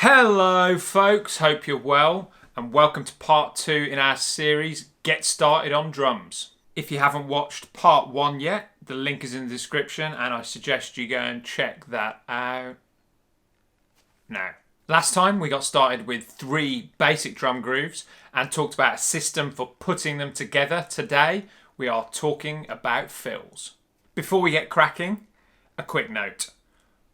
Hello folks, hope you're well and welcome to part 2 in our series Get Started on Drums. If you haven't watched part 1 yet, the link is in the description and I suggest you go and check that out now. Last time we got started with 3 basic drum grooves and talked about a system for putting them together. Today we are talking about fills. Before we get cracking, a quick note.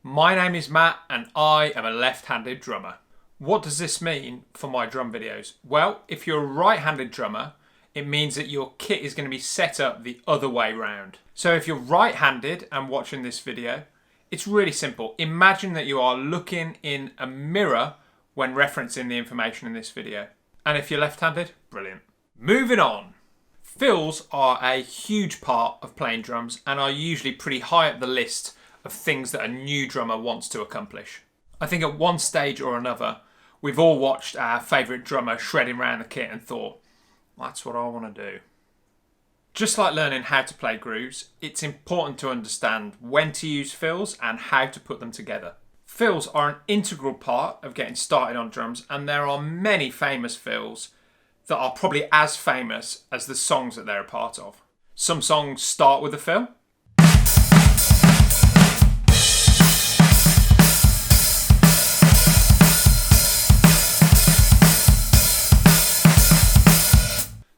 My name is Matt and I am a left-handed drummer. What does this mean for my drum videos? Well, if you're a right-handed drummer, it means that your kit is going to be set up the other way round. So if you're right-handed and watching this video, it's really simple. Imagine that you are looking in a mirror when referencing the information in this video. And if you're left-handed, brilliant. Moving on. Fills are a huge part of playing drums and are usually pretty high up the list of things that a new drummer wants to accomplish. I think at one stage or another, we've all watched our favourite drummer shredding around the kit and thought, that's what I want to do. Just like learning how to play grooves, it's important to understand when to use fills and how to put them together. Fills are an integral part of getting started on drums, and there are many famous fills that are probably as famous as the songs that they're a part of. Some songs start with a fill.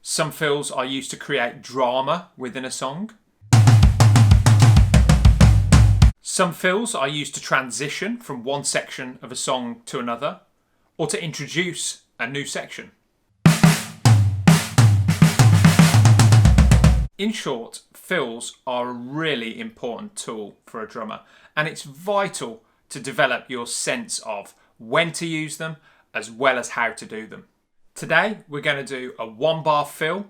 Some fills are used to create drama within a song. Some fills are used to transition from one section of a song to another, or to introduce a new section. In short, fills are a really important tool for a drummer, and it's vital to develop your sense of when to use them as well as how to do them. Today, we're going to do a 1-bar fill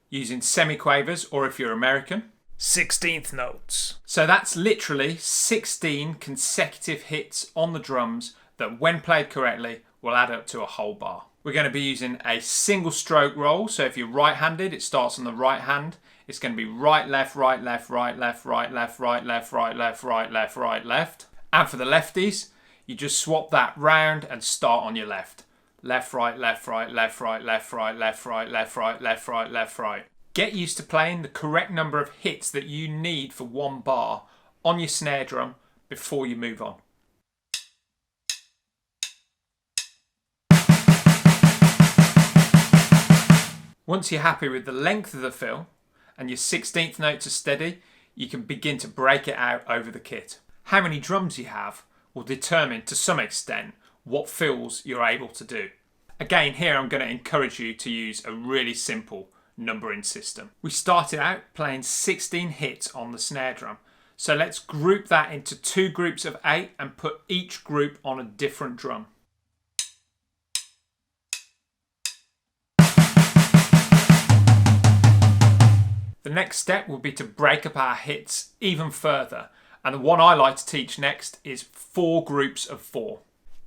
using semiquavers, or if you're American, 16th notes. So that's literally 16 consecutive hits on the drums that, when played correctly, will add up to a whole bar. We're going to be using a single stroke roll. So if you're right-handed, it starts on the right hand. It's going to be right, left, right, left, right, left, right, left, right, left, right, left, right, left, right, left. And for the lefties, you just swap that round and start on your left. Left, right, left, right, left, right, left, right, left, right, left, right, left, right, left, right. Get used to playing the correct number of hits that you need for 1 bar on your snare drum before you move on. Once you're happy with the length of the fill and your 16th notes are steady, you can begin to break it out over the kit. How many drums you have will determine to some extent what fills you're able to do. Again, here I'm going to encourage you to use a really simple numbering system. We started out playing 16 hits on the snare drum. So let's group that into 2 groups of 8 and put each group on a different drum. The next step will be to break up our hits even further. And the one I like to teach next is 4 groups of 4.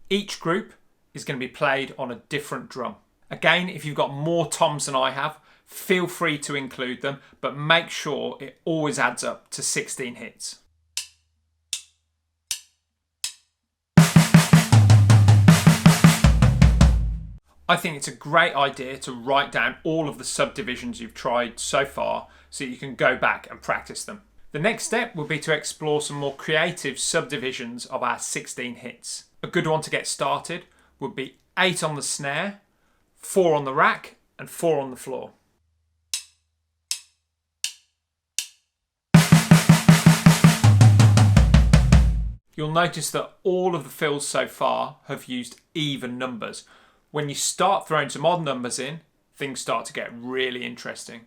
Each group is going to be played on a different drum. Again, if you've got more toms than I have, feel free to include them, but make sure it always adds up to 16 hits. I think it's a great idea to write down all of the subdivisions you've tried so far so you can go back and practice them. The next step will be to explore some more creative subdivisions of our 16 hits. A good one to get started would be 8 on the snare, 4 on the rack, and 4 on the floor. You'll notice that all of the fills so far have used even numbers. When you start throwing some odd numbers in, things start to get really interesting.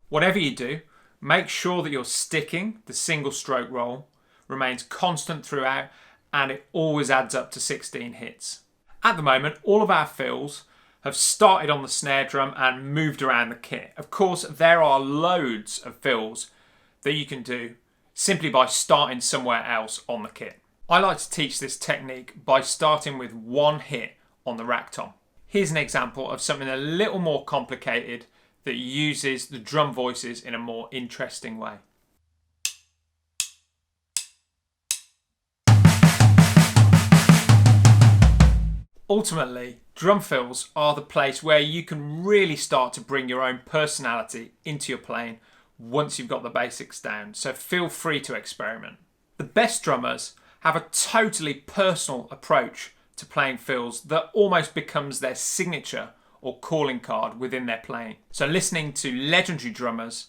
Whatever you do, make sure that you're sticking the single stroke roll, remains constant throughout, and it always adds up to 16 hits. At the moment, all of our fills have started on the snare drum and moved around the kit. Of course, there are loads of fills that you can do simply by starting somewhere else on the kit. I like to teach this technique by starting with 1 hit on the rack tom. Here's an example of something a little more complicated that uses the drum voices in a more interesting way. Ultimately, drum fills are the place where you can really start to bring your own personality into your playing once you've got the basics down, so feel free to experiment. The best drummers have a totally personal approach to playing fills that almost becomes their signature or calling card within their playing. So listening to legendary drummers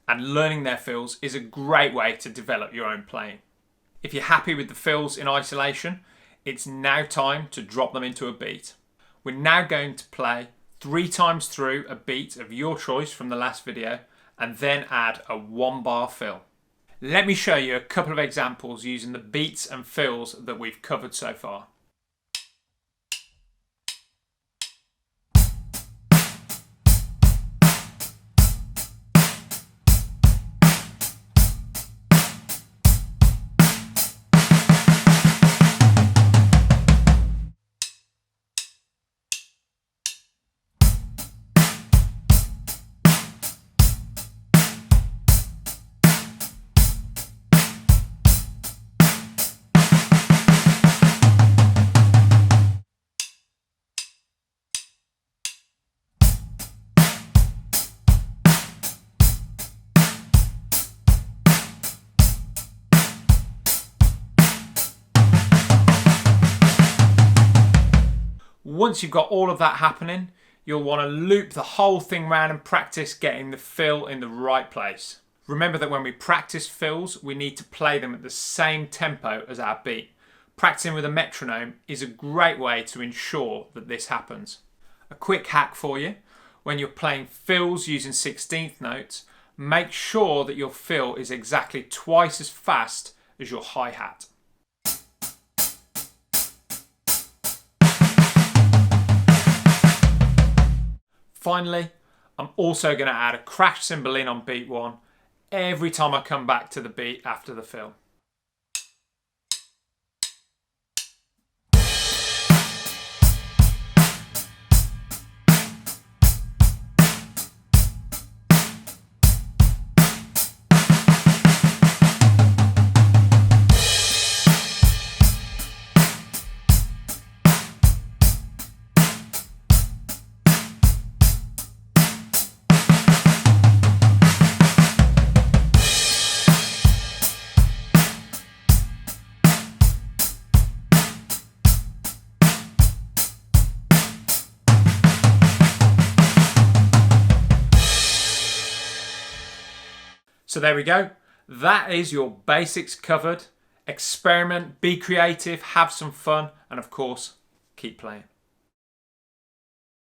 and learning their fills is a great way to develop your own playing. If you're happy with the fills in isolation, it's now time to drop them into a beat. We're now going to play 3 times through a beat of your choice from the last video and then add a 1-bar fill. Let me show you a couple of examples using the beats and fills that we've covered so far. Once you've got all of that happening, you'll want to loop the whole thing round and practice getting the fill in the right place. Remember that when we practice fills, we need to play them at the same tempo as our beat. Practicing with a metronome is a great way to ensure that this happens. A quick hack for you: when you're playing fills using 16th notes, make sure that your fill is exactly twice as fast as your hi-hat. Finally, I'm also going to add a crash cymbal in on beat 1 every time I come back to the beat after the fill. So there we go. That is your basics covered. Experiment, be creative, have some fun, and of course, keep playing.